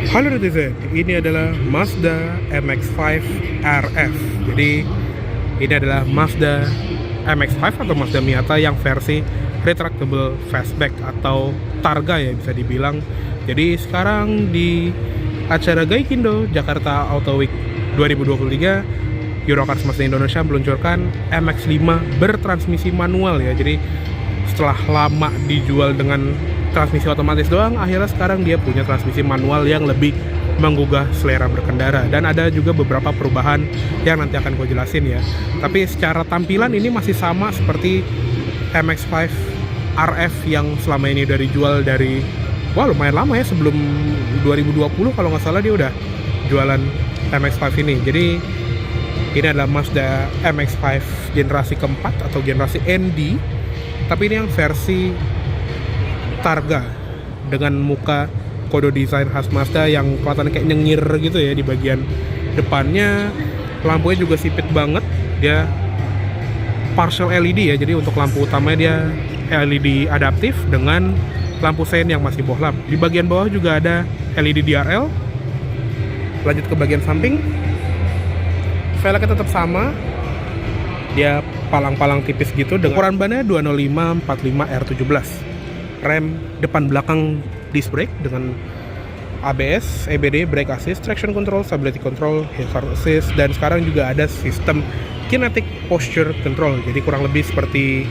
Halo netizen, ini adalah Mazda MX-5 RF. Jadi ini adalah Mazda MX-5 atau Mazda Miata yang versi retractable fastback atau Targa ya bisa dibilang. Jadi sekarang di acara Gaikindo Jakarta Auto Week 2023, Eurocars Mazda Indonesia meluncurkan MX-5 bertransmisi manual ya. Jadi setelah lama dijual dengan transmisi otomatis doang, akhirnya sekarang dia punya transmisi manual yang lebih menggugah selera berkendara. Dan ada juga beberapa perubahan yang nanti akan gue jelasin ya. Tapi secara tampilan ini masih sama seperti MX-5 RF yang selama ini udah dijual dari lumayan lama ya, sebelum 2020 kalau nggak salah dia udah jualan MX-5 ini. Jadi ini adalah Mazda MX-5 generasi keempat atau generasi ND, tapi ini yang versi Targa dengan muka kode desain khas Mazda yang kelihatan kayak nyengir gitu ya di bagian depannya. Lampunya juga sipit banget, dia partial LED ya, jadi untuk lampu utamanya dia LED adaptif dengan lampu sein yang masih bohlam. Di bagian bawah juga ada LED DRL. Lanjut ke bagian samping, velgnya tetap sama, dia palang-palang tipis gitu dengan ukuran bannya 205/45 R17. Rem depan belakang disc brake dengan ABS, EBD, brake assist, traction control, stability control, hazard assist, dan sekarang juga ada sistem kinetic posture control. Jadi kurang lebih seperti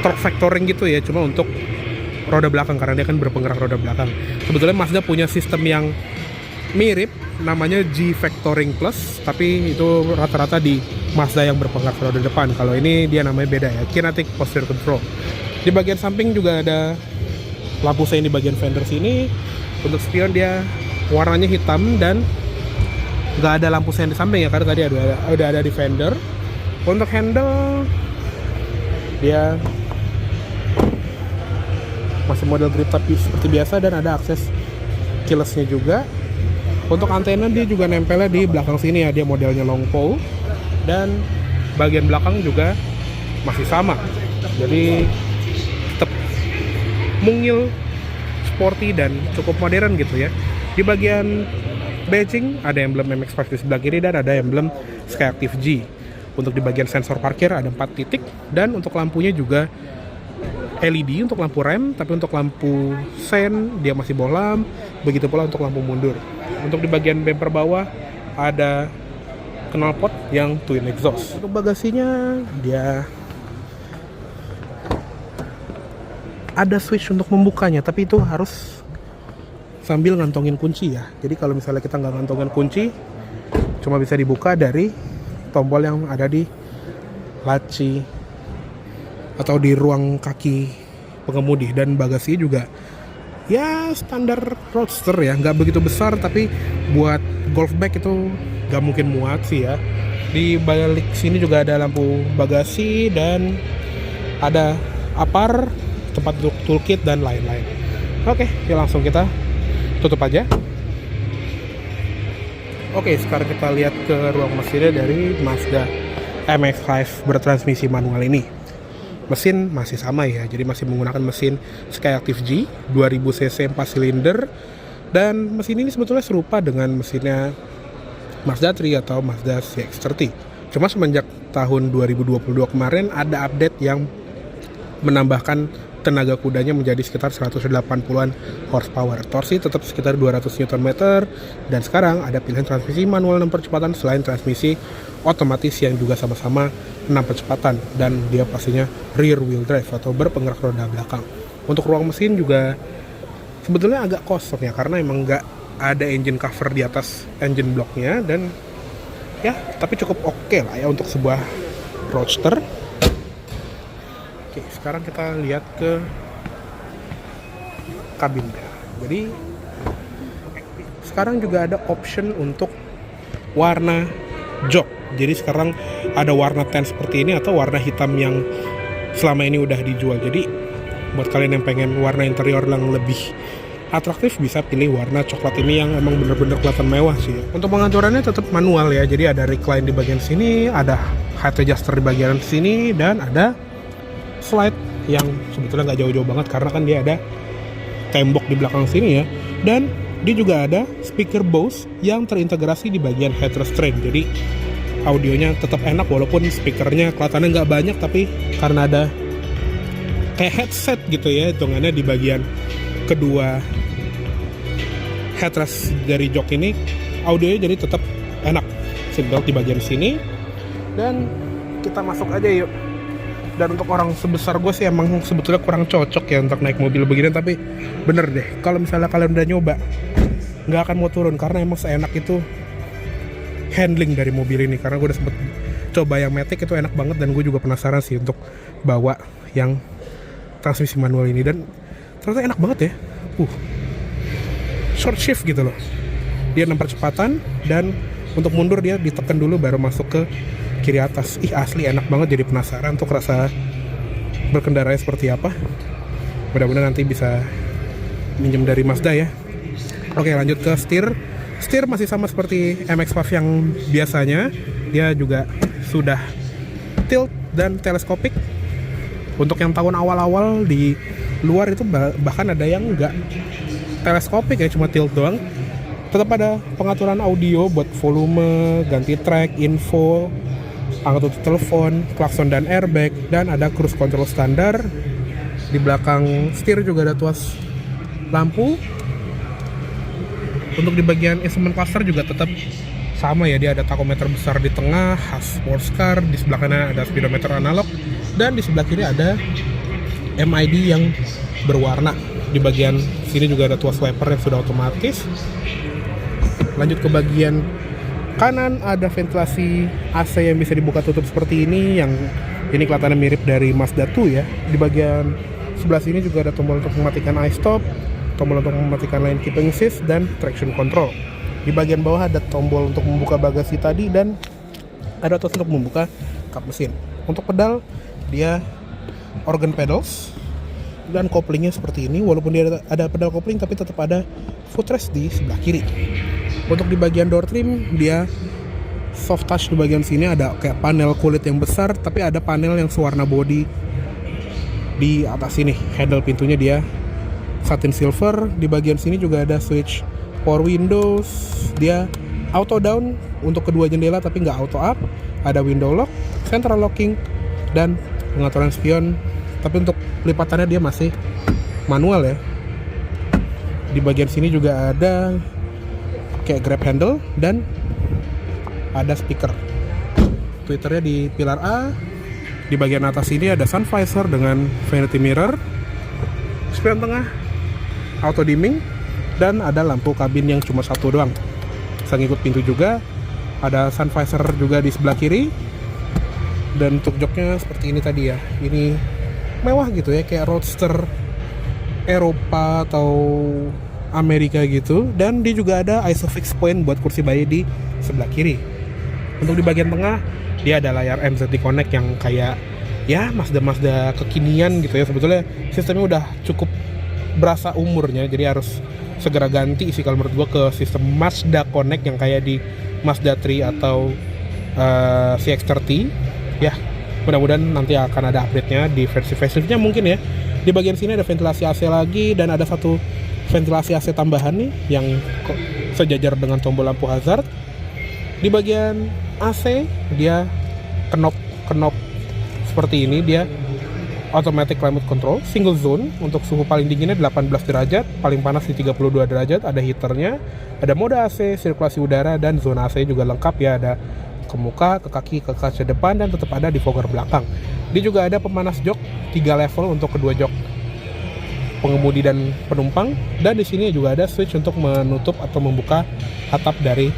torque vectoring gitu ya, cuma untuk roda belakang karena dia kan berpenggerak roda belakang. Sebetulnya Mazda punya sistem yang mirip, namanya G Vectoring Plus, tapi itu rata-rata di Mazda yang berpenggerak roda depan. Kalau ini dia namanya beda ya, kinetic posture control. Di bagian samping juga ada lampu sein di bagian fender sini. Untuk spion dia warnanya hitam dan nggak ada lampu sein di samping ya, karena tadi udah ada di fender. Untuk handle dia masih model grip tapi seperti biasa, dan ada akses keylessnya juga. Untuk antena dia juga nempelnya di belakang sini ya, dia modelnya long pole, dan bagian belakang juga masih sama. Jadi mungil, sporty, dan cukup modern gitu ya. Di bagian badging ada emblem MX-5 di sebelah kiri dan ada emblem Skyactiv G. Untuk di bagian sensor parkir ada 4 titik, dan untuk lampunya juga LED untuk lampu rem, tapi untuk lampu sen dia masih bohlam. Begitu pula untuk lampu mundur. Untuk di bagian bumper bawah ada knalpot yang twin exhaust. Untuk bagasinya dia ada switch untuk membukanya, tapi itu harus sambil ngantongin kunci ya. Jadi kalau misalnya kita nggak ngantongin kunci, cuma bisa dibuka dari tombol yang ada di laci atau di ruang kaki pengemudi. Dan bagasi juga ya standar roadster ya, nggak begitu besar, tapi buat golf bag itu nggak mungkin muat sih ya. Di balik sini juga ada lampu bagasi dan ada apar, tempat untuk toolkit dan lain-lain. Oke, ya langsung kita tutup aja. Oke, sekarang kita lihat ke ruang mesinnya dari Mazda MX-5 bertransmisi manual ini. Mesin masih sama ya, jadi masih menggunakan mesin Skyactiv G 2000 cc 4 silinder, dan mesin ini sebetulnya serupa dengan mesinnya Mazda 3 atau Mazda CX-30. Cuma semenjak tahun 2022 kemarin ada update yang menambahkan tenaga kudanya menjadi sekitar 180-an horsepower. Torsi tetap sekitar 200 Nm, dan sekarang ada pilihan transmisi manual 6 percepatan selain transmisi otomatis yang juga sama-sama 6 percepatan, dan dia pastinya rear wheel drive atau berpenggerak roda belakang. Untuk ruang mesin juga sebetulnya agak kosong ya, karena emang nggak ada engine cover di atas engine blocknya, dan ya tapi cukup oke lah ya untuk sebuah roadster. Oke, sekarang kita lihat ke kabinnya. Jadi sekarang juga ada option untuk warna jok. Jadi sekarang ada warna tan seperti ini atau warna hitam yang selama ini udah dijual. Jadi buat kalian yang pengen warna interior yang lebih atraktif bisa pilih warna coklat ini yang emang bener-bener kelihatan mewah sih ya. Untuk pengaturannya tetap manual ya. Jadi ada recline di bagian sini, ada height adjuster di bagian sini, dan ada slide yang sebetulnya nggak jauh-jauh banget karena kan dia ada tembok di belakang sini ya. Dan Dia juga ada speaker Bose yang terintegrasi di bagian head restraint, jadi audionya tetap enak walaupun speakernya kelihatannya nggak banyak, tapi karena ada kayak headset gitu ya hitungannya di bagian kedua headrest dari jok ini, audionya jadi tetap enak. Seatbelt di bagian sini, dan kita masuk aja yuk. Dan untuk orang sebesar gue sih emang sebetulnya kurang cocok ya untuk naik mobil begini, tapi bener deh kalau misalnya kalian udah nyoba nggak akan mau turun, karena emang seenak itu handling dari mobil ini. Karena gue udah sempet coba yang Matic itu enak banget, dan gue juga penasaran sih untuk bawa yang transmisi manual ini, dan ternyata enak banget ya. Short shift gitu loh, dia 6 percepatan, dan untuk mundur dia ditekan dulu baru masuk ke kiri atas. Asli enak banget, jadi penasaran untuk rasa berkendaranya seperti apa. Mudah-mudahan nanti bisa minjem dari Mazda ya. Oke, lanjut ke setir masih sama seperti MX-5 yang biasanya. Dia juga sudah tilt dan teleskopik. Untuk yang tahun awal-awal di luar itu bahkan ada yang enggak teleskopik ya, cuma tilt doang. Tetap ada pengaturan audio buat volume, ganti track, info, angkat tutup telepon, klakson dan airbag, dan ada cruise control standar. Di belakang setir juga ada tuas lampu. Untuk di bagian instrument cluster juga tetap sama ya, dia ada tachometer besar di tengah, khas sports car. Di sebelah kanan ada speedometer analog, dan di sebelah kiri ada MID yang berwarna. Di bagian sini juga ada tuas wiper yang sudah otomatis. Lanjut ke bagian kanan, ada ventilasi AC yang bisa dibuka tutup seperti ini, yang ini kelihatannya mirip dari Mazda 2 ya. Di bagian sebelah sini juga ada tombol untuk mematikan i-stop, tombol untuk mematikan lane keeping assist, dan traction control. Di bagian bawah ada tombol untuk membuka bagasi tadi, dan ada tuas untuk membuka kap mesin. Untuk pedal, dia organ pedals, dan koplingnya seperti ini. Walaupun dia ada pedal kopling, tapi tetap ada footrest di sebelah kiri. Untuk di bagian door trim, dia soft touch. Di bagian sini ada kayak panel kulit yang besar, tapi ada panel yang sewarna body di atas sini. Handle pintunya dia satin silver. Di bagian sini juga ada switch power windows. Dia auto down untuk kedua jendela, tapi nggak auto up. Ada window lock, central locking, dan pengaturan spion. Tapi untuk lipatannya dia masih manual ya. Di bagian sini juga ada kayak grab handle, dan ada speaker. Twitternya di pilar A. Di bagian atas ini ada sun visor dengan vanity mirror, spion tengah, auto dimming, dan ada lampu kabin yang cuma satu doang. Bisa ngikut pintu juga. Ada sun visor juga di sebelah kiri. Dan untuk joknya seperti ini tadi ya. Ini mewah gitu ya, kayak roadster Eropa atau Amerika gitu. Dan dia juga ada ISOFIX point buat kursi bayi di sebelah kiri. Untuk di bagian tengah, dia ada layar MZD Connect yang kayak ya Mazda kekinian gitu ya. Sebetulnya sistemnya udah cukup berasa umurnya, jadi harus segera ganti sih kalau menurut gua ke sistem Mazda Connect yang kayak di Mazda 3 atau CX-30 ya. Mudah-mudahan nanti akan ada update-nya di versi facelift-nya mungkin ya. Di bagian sini ada ventilasi AC lagi, dan ada satu ventilasi AC tambahan nih yang sejajar dengan tombol lampu hazard. Di bagian AC dia kenop seperti ini, dia automatic climate control, single zone. Untuk suhu paling dinginnya 18 derajat, paling panas di 32 derajat. Ada heaternya, ada mode AC, sirkulasi udara, dan zona AC juga lengkap ya. Ada ke muka, ke kaki, ke kaca depan, dan tetap ada defogger belakang. Dia juga ada pemanas jok 3 level untuk kedua jok pengemudi dan penumpang. Dan di sini juga ada switch untuk menutup atau membuka atap dari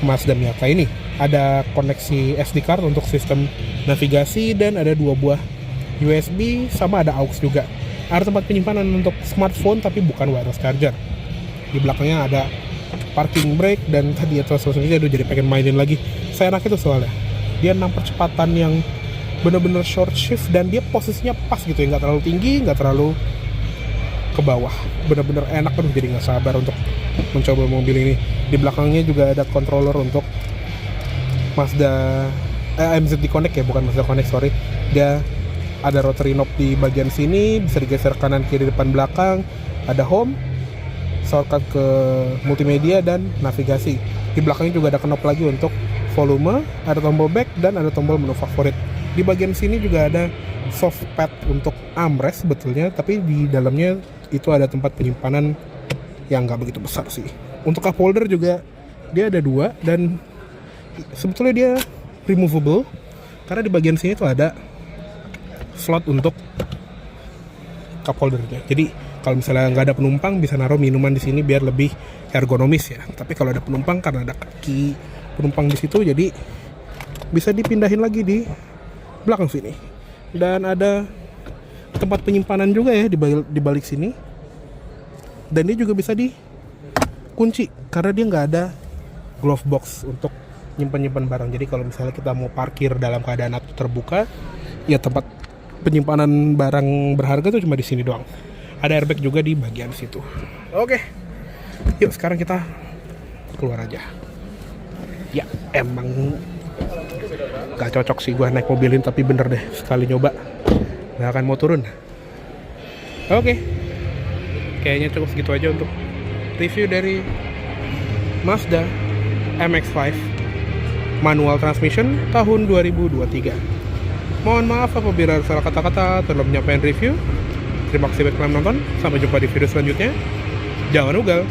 Mazda Miata ini. Ada koneksi SD card untuk sistem navigasi, dan ada 2 buah USB, sama ada aux juga. Ada tempat penyimpanan untuk smartphone tapi bukan wireless charger. Di belakangnya ada parking brake, dan tadi ya terus-terusan jadi pengen mainin lagi. Saya enak itu soalnya dia 6 percepatan yang bener-bener short shift, dan dia posisinya pas gitu ya, nggak terlalu tinggi, nggak terlalu ke bawah. Bener-bener enak, jadi nggak sabar untuk mencoba mobil ini. Di belakangnya juga ada controller untuk Mazda MZD Connect ya, bukan Mazda Connect, sorry. Dia ada rotary knob di bagian sini, bisa digeser kanan kiri depan belakang. Ada home, shortcut ke multimedia dan navigasi. Di belakangnya juga ada knob lagi untuk volume, ada tombol back dan ada tombol menu favorit. Di bagian sini juga ada soft pad untuk armrest sebetulnya, tapi di dalamnya itu ada tempat penyimpanan yang nggak begitu besar sih. Untuk cup holder juga dia ada 2 dan sebetulnya dia removable karena di bagian sini tuh ada slot untuk cup holdernya. Jadi kalau misalnya nggak ada penumpang bisa naruh minuman di sini biar lebih ergonomis ya. Tapi kalau ada penumpang karena ada kaki penumpang di situ, jadi bisa dipindahin lagi di belakang sini. Dan ada tempat penyimpanan juga ya di balik sini. Dan dia juga bisa dikunci karena dia nggak ada glove box untuk nyimpan barang. Jadi kalau misalnya kita mau parkir dalam keadaan terbuka, ya tempat penyimpanan barang berharga itu cuma di sini doang. Ada airbag juga di bagian situ. Oke, yuk sekarang kita keluar aja. Ya emang gak cocok sih gua naik mobil ini, tapi bener deh sekali nyoba gak akan mau turun. Oke, kayaknya cukup segitu aja untuk review dari Mazda MX-5 manual transmission tahun 2023. Mohon maaf apabila salah kata-kata dalam menyampaikan review. Terima kasih buat kalian nonton. Sampai jumpa di video selanjutnya. Jangan ugal.